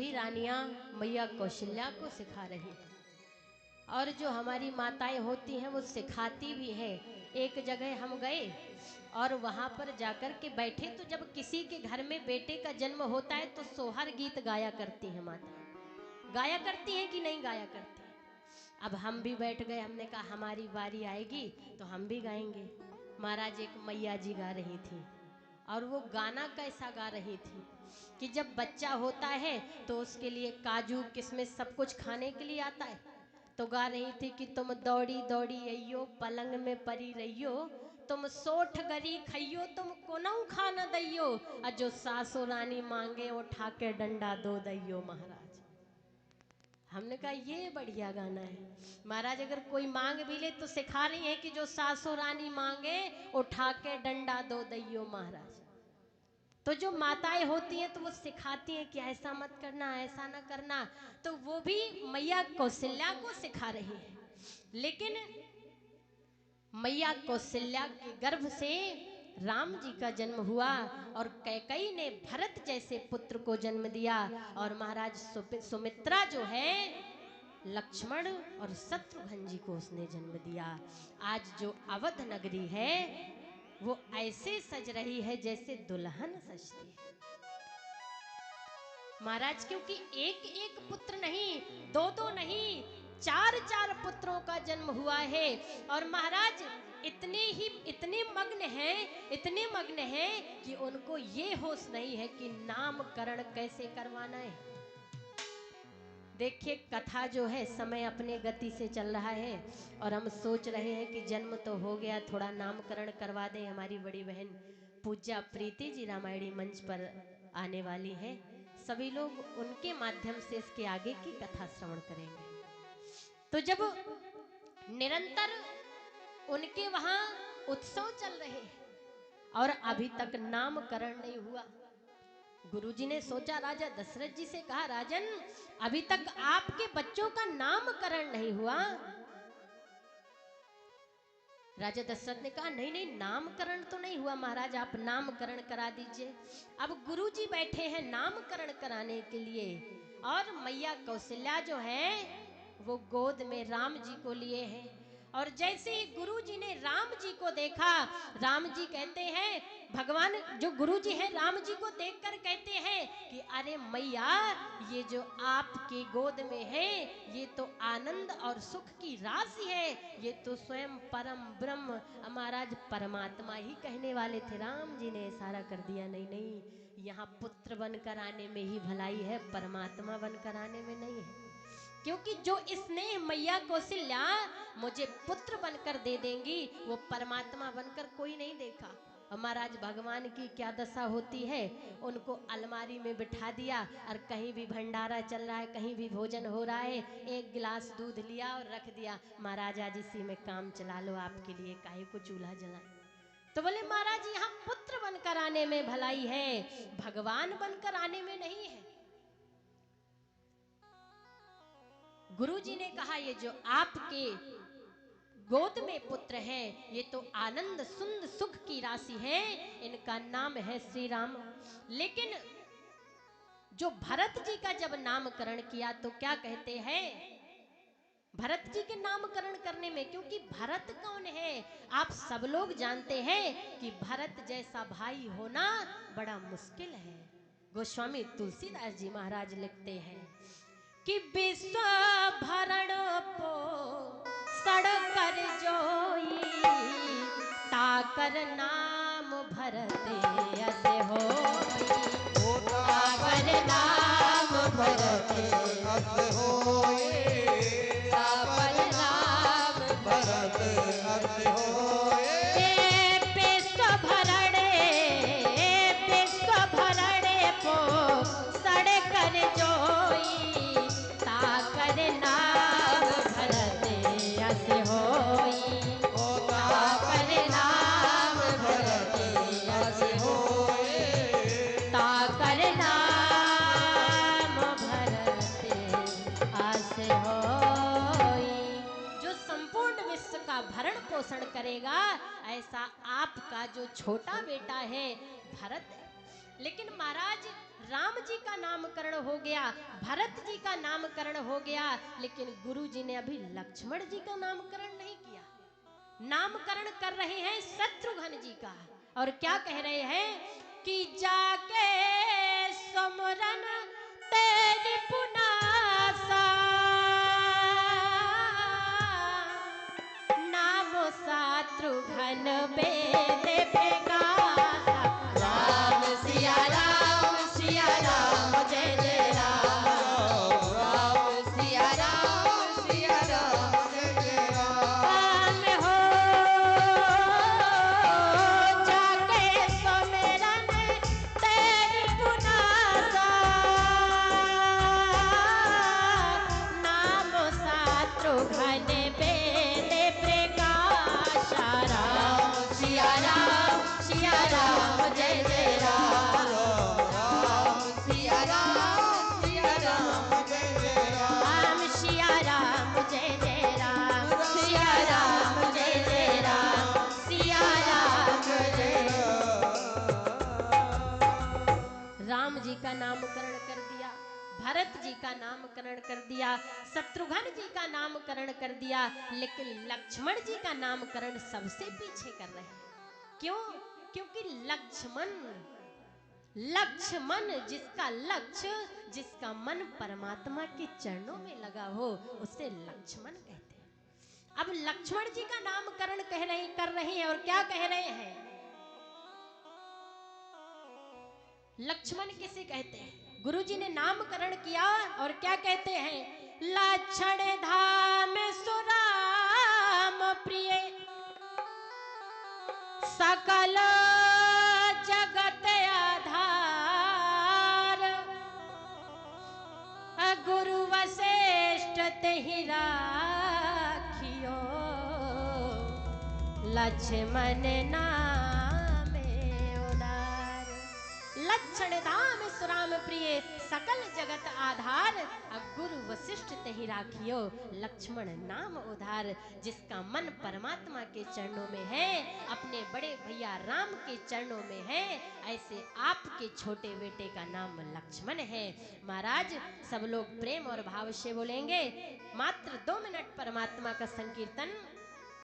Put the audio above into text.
सभी रानियां मैया कौशल्या को सिखा रही हैं और जो हमारी माताएं होती हैं वो सिखाती भी है। एक जगह हम गए और वहां पर जाकर के बैठे तो जब किसी के घर में बेटे का जन्म होता है तो सोहर गीत गाया करती हैं माताएं। गाया करती हैं कि नहीं गाया करती हैं? अब हम भी बैठ गए, हमने कहा हमारी बारी आएगी तो हम भी गाएंगे। महाराज एक मैया जी गा रही थी और वो गाना कैसा गा रही थी कि जब बच्चा होता है तो उसके लिए काजू किशमिश सब कुछ खाने के लिए आता है, तो गा रही थी कि तुम दौड़ी दौड़ी अइयो पलंग में परी रहियो, तुम सोठ गरी खइयो तुम कोनऊ खा न दैयो, और जो सासु रानी मांगे उठा के डंडा दो दैयो। महाराज हमने कहा ये बढ़िया गाना है। महाराज अगर कोई मांग भी ले तो सिखा रही है कि जो सासु रानी मांगे उठा के डंडा दो दैयो। महाराज तो जो माताएं होती हैं तो वो सिखाती हैं कि ऐसा मत करना, ऐसा ना करना, तो वो भी मैया कौशल्या को सिखा रही है। लेकिन मैया कौशल्या के गर्भ से राम जी का जन्म हुआ और कैकेयी ने भरत जैसे पुत्र को जन्म दिया और महाराज सुमित्रा जो है लक्ष्मण और शत्रुघ्न जी को उसने जन्म दिया। आज जो अवध नगरी है वो ऐसे सज रही है जैसे दुल्हन सजती है महाराज, क्योंकि एक एक पुत्र नहीं, दो दो नहीं, चार चार पुत्रों का जन्म हुआ है। और महाराज इतने मग्न हैं कि उनको ये होश नहीं है कि नामकरण कैसे करवाना है। देखिए कथा जो है समय अपने गति से चल रहा है और हम सोच रहे हैं कि जन्म तो हो गया, थोड़ा नामकरण करवा दें। हमारी बड़ी बहन पूज्या प्रीति जी रामायणी मंच पर आने वाली हैं, सभी लोग उनके माध्यम से इसके आगे की कथा श्रवण करेंगे। तो जब निरंतर उनके वहां उत्सव चल रहे हैं और अभी तक नामकरण नहीं हुआ, गुरुजी ने सोचा, राजा दशरथ जी से कहा, राजन अभी तक आपके बच्चों का नामकरण नहीं हुआ। राजा दशरथ ने कहा, नहीं नहीं नामकरण तो नहीं हुआ महाराज, आप नामकरण करा दीजिए। अब गुरुजी बैठे हैं नामकरण कराने के लिए और मैया कौशल्या जो है वो गोद में राम जी को लिए हैं। और जैसे ही गुरुजी ने राम जी को देखा, राम जी कहते हैं, भगवान जो गुरुजी हैं राम जी को देखकर कहते हैं कि अरे मैया ये जो आपके गोद में है ये तो आनंद और सुख की राशि है, ये तो स्वयं परम ब्रह्म महाराज परमात्मा ही कहने वाले थे। राम जी ने इशारा कर दिया, नहीं नहीं यहाँ पुत्र बनकर आने में ही भलाई है, परमात्मा बनकर आने में नहीं है। क्योंकि जो स्नेह मैया कौशल्या मुझे पुत्र बनकर दे देंगी वो परमात्मा बनकर कोई नहीं देखा। और महाराज भगवान की क्या दशा होती है, उनको अलमारी में बिठा दिया और कहीं भी भंडारा चल रहा है, कहीं भी भोजन हो रहा है, एक गिलास दूध लिया और रख दिया, महाराज आज इसी में काम चला लो, आपके लिए काहे को चूल्हा जलाए। तो बोले महाराज यहाँ पुत्र बनकर आने में भलाई है, भगवान बनकर आने में नहीं है। गुरुजी ने कहा ये जो आपके गोद में पुत्र है ये तो आनंद सुंद सुख की राशि है, इनका नाम है श्री राम। लेकिन जो भरत जी का जब नामकरण किया तो क्या कहते हैं, भरत जी के नामकरण करने में, क्योंकि भरत कौन है आप सब लोग जानते हैं कि भरत जैसा भाई होना बड़ा मुश्किल है। गोस्वामी तुलसीदास जी महाराज लिखते हैं कि विश्व भरण पो सड़कर जोई, ताकर नाम भरत अस होई, ताकर नाम भरत अस होई, ताकर नाम भरत अस होई। विश्व भरणे पो सड़कर जोई, ताकर नाम भरत अस होई, ताकर नाम भरत अस होई, ताकर नाम भरत अस होई। जो संपूर्ण विश्व का भरण पोषण करेगा ऐसा आपका जो छोटा बेटा है भरत है। लेकिन महाराज राम जी का नामकरण हो गया, भरत जी का नामकरण हो गया, लेकिन गुरु जी ने अभी लक्ष्मण जी का नामकरण नहीं किया। नामकरण कर रहे हैं शत्रुघ्न जी का, और क्या कह रहे हैं कि जाके सुमरन तेरी पुनासा, नाम शत्रुघ्न वेद प्रकाशा। राम सिया राम जय जय राम, राम सिया राम जय जय राम हो। जाके सुमिरन तेरी पुनासा, नाम शत्रुघ्न वेद प्रकाशा। राम सिया राम जय जय राम, राम सिया राम जय जय राम, सिया राम जय जय राम, सिया राम जय जय राम, सिया राम जय। राम जी का नामकरण कर दिया, भरत जी का नामकरण कर दिया, शत्रुघ्न जी का नामकरण कर दिया, लेकिन लक्ष्मण जी का नामकरण सबसे पीछे कर रहे हैं। क्यों? क्योंकि लक्ष्मण जिसका लक्ष्य, जिसका मन परमात्मा के चरणों में लगा हो, उसे लक्ष्मण कहते हैं। अब लक्ष्मण जी का नामकरण कर रहे हैं, और क्या कह रहे हैं? लक्ष्मण किसे कहते हैं? गुरुजी ने नामकरण किया, और क्या कहते हैं? लक्षण धाम सुराम प्रिय, सकल जगत आधार, गुरु वशिष्ठ तेहि राखियो, लक्ष्मण नामे उदार। लक्षण धाम सुराम प्रिय, सकल जगत आधार, गुरु वशिष्ठ तेहि राखियो, लक्ष्मण नाम उधार। जिसका मन परमात्मा के चरणों में है, अपने बड़े भैया राम के चरणों में है, ऐसे आपके छोटे बेटे का नाम लक्ष्मण है। महाराज सब लोग प्रेम और भाव से बोलेंगे। मात्र 2 मिनट परमात्मा का संकीर्तन